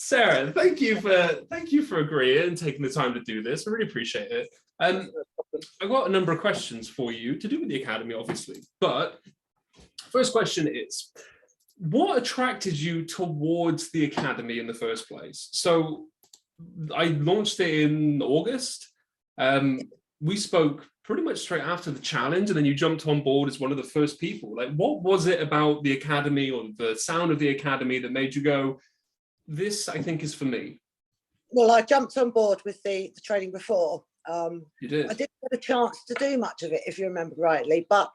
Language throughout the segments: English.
Sarah, thank you for agreeing and taking the time to do this. I really appreciate it. I've got a number of questions for you to do with the Academy, obviously. But first question is, what attracted you towards the Academy in the first place? So I launched it in August. We spoke pretty much straight after the challenge, and then you jumped on board as one of the first people. Like, what was it about the Academy or the sound of the Academy that made you go, this, I think, is for me? Well, I jumped on board with the training before. You did. I didn't get a chance to do much of it, if you remember rightly, but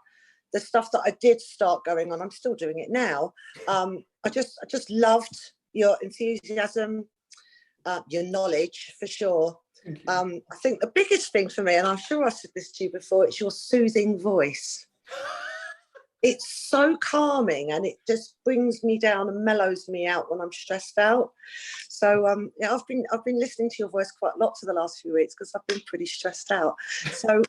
the stuff that I did start going on, I'm still doing it now. I just loved your enthusiasm, your knowledge, for sure. I think the biggest thing for me, and I'm sure I said this to you before, it's your soothing voice. It's so calming, and it just brings me down and mellows me out when I'm stressed out. So yeah, I've been listening to your voice quite a lot for the last few weeks because I've been pretty stressed out. So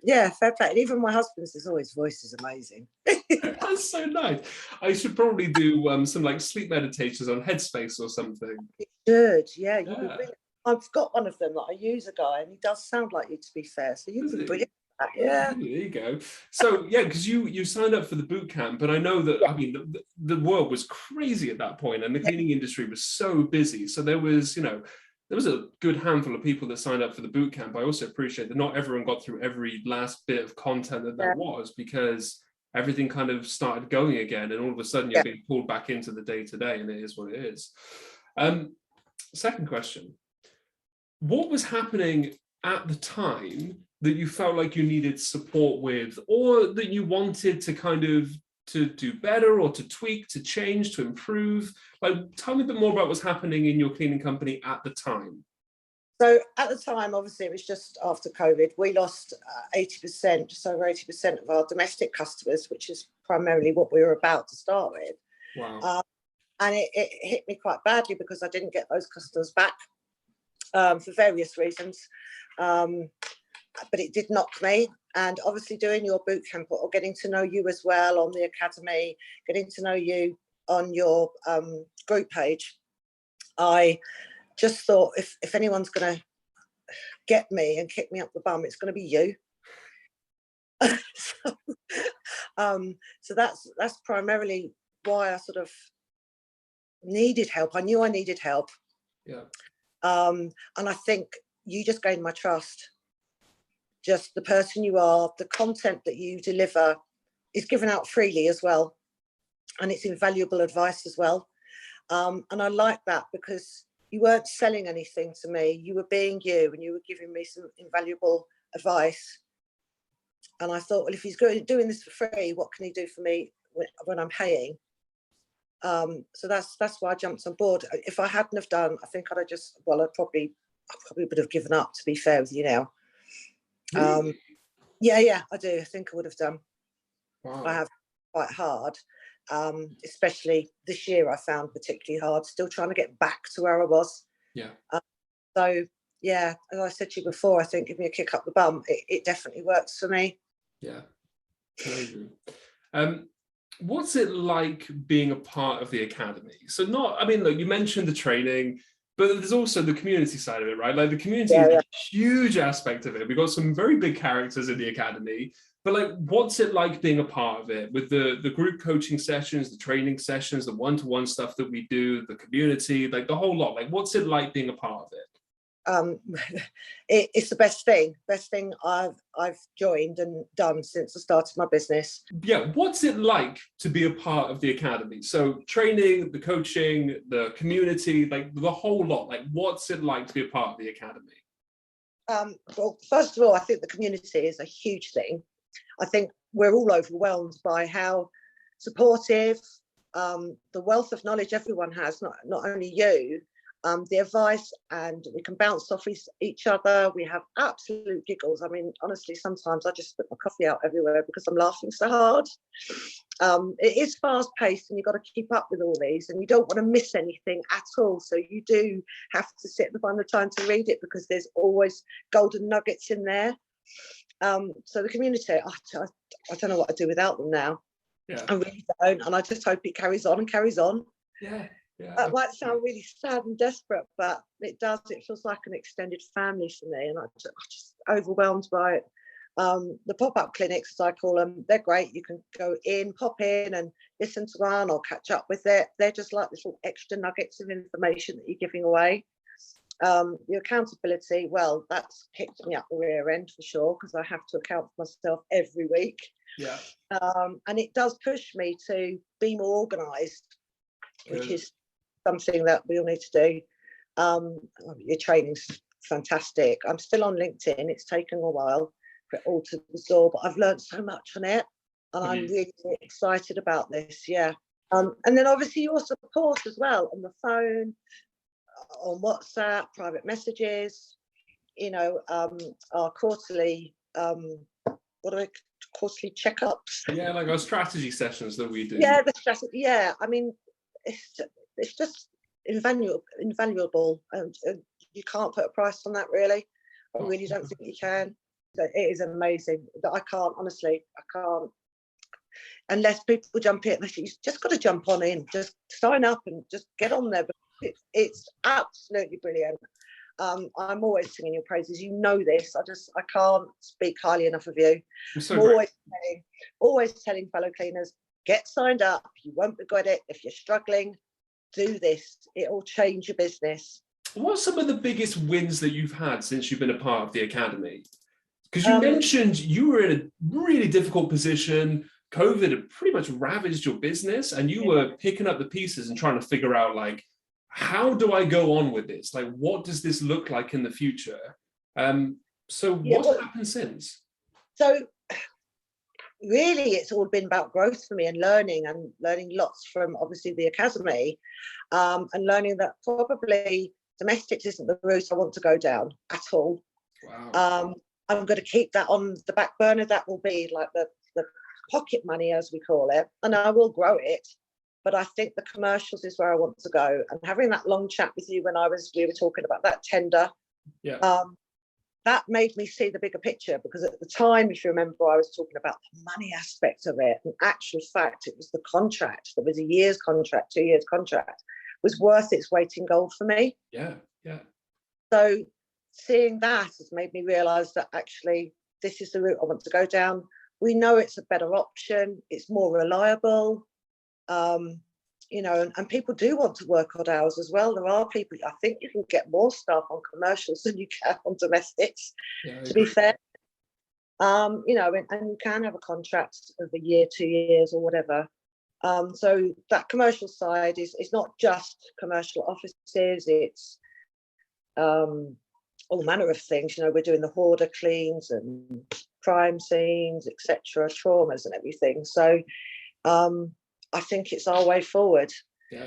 yeah, fair play. And even my husband says, "Oh, his voice is amazing." That's so nice. I should probably do some like sleep meditations on Headspace or something. You should, yeah. You'd be really, I've got one of them that I use, a guy, and he does sound like you, to be fair. So you'd be brilliant. Yeah, there you go. So yeah, because you signed up for the boot camp, and I know that I mean the world was crazy at that point, and the cleaning industry was so busy. So there was a good handful of people that signed up for the boot camp. I also appreciate that not everyone got through every last bit of content that there was, because everything kind of started going again, and all of a sudden you're being pulled back into the day-to-day, and it is what it is. Second question: what was happening at the time that you felt like you needed support with, or that you wanted to kind of to do better, or to tweak, to change, to improve? Like, tell me a bit more about what's happening in your cleaning company at the time. So at the time, obviously, it was just after COVID. We lost 80%, just over 80% of our domestic customers, which is primarily what we were about to start with. Wow. And it hit me quite badly because I didn't get those customers back for various reasons. But it did knock me. And obviously doing your boot camp or getting to know you as well on the Academy, getting to know you on your group page, I just thought, if anyone's going to get me and kick me up the bum, it's going to be you. So that's primarily why I sort of needed help. I knew I needed help. Yeah. And I think you just gained my trust. Just the person you are, the content that you deliver is given out freely as well. And it's invaluable advice as well. And I like that because you weren't selling anything to me. You were being you, and you were giving me some invaluable advice. And I thought, well, if he's doing this for free, what can he do for me when I'm paying? So that's why I jumped on board. If I hadn't have done, I think I'd have just, well, I probably would have given up, to be fair with you now. Really? Yeah, I do. I think I would have done. Wow. I have quite hard, especially this year. I found particularly hard, still trying to get back to where I was. Yeah. So yeah, as I said to you before, I think give me a kick up the bum. It definitely works for me. Yeah. Amazing. What's it like being a part of the Academy? So look, you mentioned the training, but there's also the community side of it, right? Like, the community is a huge aspect of it. We've got some very big characters in the Academy, but like, what's it like being a part of it with the group coaching sessions, the training sessions, the one-to-one stuff that we do, the community, like the whole lot? Like, what's it like being a part of it? It's the best thing I've joined and done since I started my business. Yeah, what's it like to be a part of the Academy? So training, the coaching, the community, like the whole lot. Like, what's it like to be a part of the Academy? Well, first of all, I think the community is a huge thing. I think we're all overwhelmed by how supportive, the wealth of knowledge everyone has, not only you, the advice, and we can bounce off each other. We have absolute giggles. I mean, honestly, sometimes I just spit my coffee out everywhere because I'm laughing so hard. It is fast paced, and you've got to keep up with all these, and you don't want to miss anything at all. So you do have to sit and find the time to read it, because there's always golden nuggets in there. So the community, I don't know what I'd do without them now. Yeah. I really don't, and I just hope it carries on and carries on. Yeah. Yeah. That might sound really sad and desperate, but it does. It feels like an extended family for me, and I'm just overwhelmed by it. The pop-up clinics, as I call them, they're great. You can go in, pop in and listen to one or catch up with it. They're just like little extra nuggets of information that you're giving away. The accountability, well, that's kicked me up the rear end for sure, because I have to account for myself every week. Yeah. And it does push me to be more organised, which Good. is something that we all need to do. Your training's fantastic. I'm still on LinkedIn. It's taken a while for it all to absorb, but I've learned so much on it, and I'm really, really excited about this. Yeah. And then obviously your support as well on the phone, on WhatsApp, private messages, you know, our quarterly quarterly checkups. Yeah, like our strategy sessions that we do. Yeah, the strategy. Yeah, I mean, it's just invaluable, and you can't put a price on that, really. I really don't think you can. So it is amazing. That I can't, honestly, I can't. Unless people jump in, you just got to jump on in, just sign up and just get on there. But it's absolutely brilliant. I'm always singing your praises. You know this. I can't speak highly enough of you. I'm so Always telling fellow cleaners, get signed up. You won't regret it. If you're struggling, do this. It will change your business. What's some of the biggest wins that you've had since you've been a part of the academy? Because you mentioned you were in a really difficult position. COVID had pretty much ravaged your business, and you were picking up the pieces and trying to figure out, like, how do I go on with this? Like, what does this look like in the future? What's happened since? So really, it's all been about growth for me, and learning lots from obviously the academy, and learning that probably domestics isn't the route I want to go down at all. Wow. I'm going to keep that on the back burner. That will be like the pocket money, as we call it, and I will grow it. But I think the commercials is where I want to go. And having that long chat with you when we were talking about that tender, that made me see the bigger picture, because at the time, if you remember, I was talking about the money aspect of it. In actual fact, it was the contract. There was a year's contract, 2 years contract, was worth its weight in gold for me. Yeah. So seeing that has made me realise that actually this is the route I want to go down. We know it's a better option. It's more reliable. You know, and people do want to work odd hours as well. There are people, I think you can get more staff on commercials than you can on domestics, to be fair. You know, and you can have a contract of a year, 2 years or whatever. So that commercial side is not just commercial offices, it's all manner of things. You know, we're doing the hoarder cleans and crime scenes, etc., traumas and everything. So I think it's our way forward. Yeah.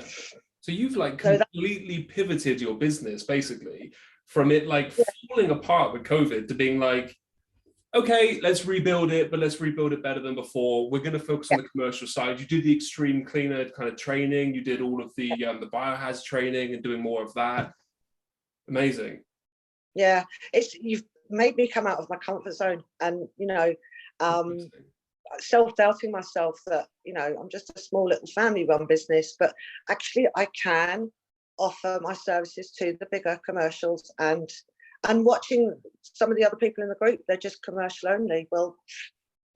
So you've like completely pivoted your business basically from it like falling apart with COVID to being like, okay, let's rebuild it, but let's rebuild it better than before. We're going to focus on the commercial side. You did the extreme cleaner kind of training. You did all of the biohazard training and doing more of that. Amazing. Yeah, you've made me come out of my comfort zone, and you know, self-doubting myself that, you know, I'm just a small little family-run business, but actually I can offer my services to the bigger commercials. And watching some of the other people in the group, they're just commercial only. Well,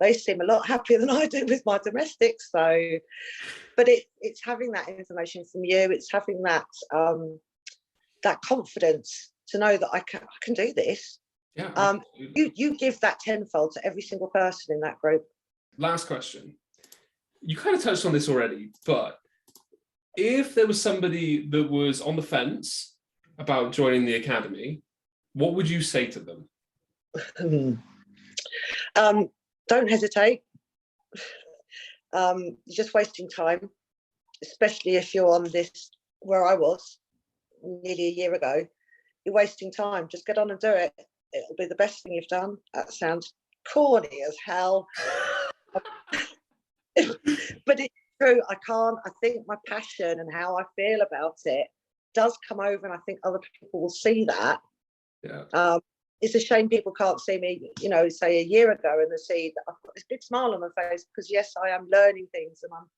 they seem a lot happier than I do with my domestics. So, but it's having that information from you. It's having that that confidence to know that I can do this. Yeah. You give that tenfold to every single person in that group. Last question. You kind of touched on this already, but if there was somebody that was on the fence about joining the academy, what would you say to them? Don't hesitate. You're just wasting time, especially if you're on this, where I was nearly a year ago. You're wasting time. Just get on and do it. It'll be the best thing you've done. That sounds corny as hell. But it's true. I think my passion and how I feel about it does come over, and I think other people will see that. Yeah. It's a shame people can't see me, you know, say a year ago, and they see that I've got this big smile on my face, because yes, I am learning things and I'm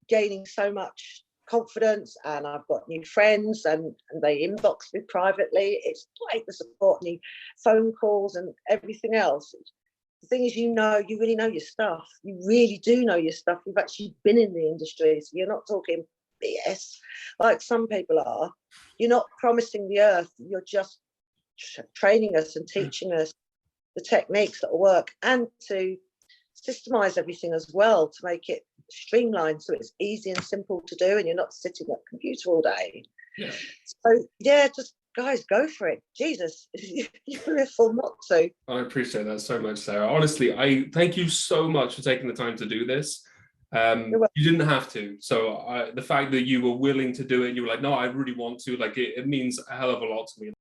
gaining so much confidence, and I've got new friends, and they inbox me privately. It's great, the support, and the phone calls and everything else. The thing is, you really know your stuff. You really do know your stuff. You've actually been in the industry, so you're not talking BS like some people are. You're not promising the earth. You're just training us and teaching us the techniques that work, and to systemize everything as well, to make it streamlined so it's easy and simple to do, and you're not sitting at a computer all day. Yeah. So yeah, just guys, go for it. Jesus, you're a fool not to. I appreciate that so much, Sarah. Honestly, I thank you so much for taking the time to do this. You didn't have to. So the fact that you were willing to do it, you were like, no, I really want to, like, it means a hell of a lot to me.